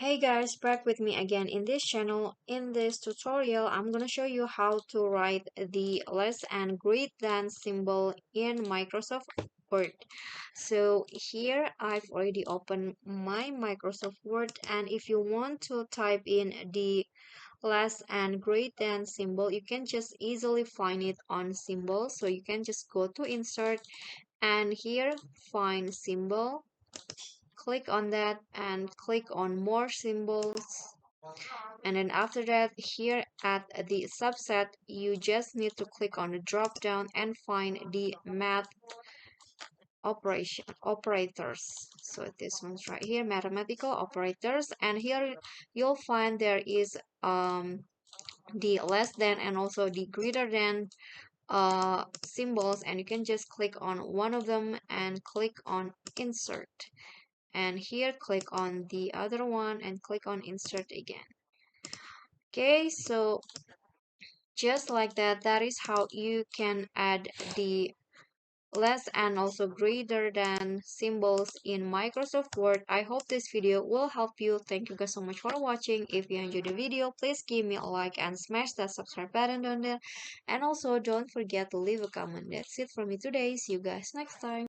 Hey guys, back with me again in this channel. In this tutorial, I'm gonna show you how to write the less and greater than symbol in Microsoft Word. So here I've already opened my Microsoft Word, and if you want to type in the less and greater than symbol, you can just easily find it on symbol. So you can just go to insert and here find symbol, click on that and click on more symbols, and then after that here at the subset you just need to click on the drop down and find the math operators. So this one's right here, mathematical operators, and here you'll find there is the less than and also the greater than symbols, and you can just click on one of them and click on insert, and here click on the other one and click on insert again. Okay, so just like that, that is how you can add the less and also greater than symbols in Microsoft Word. I hope this video will help you. Thank you guys so much for watching. If you enjoyed the video, please give me a like and smash that subscribe button down there, and also don't forget to leave a comment. That's it for me today. See you guys next time.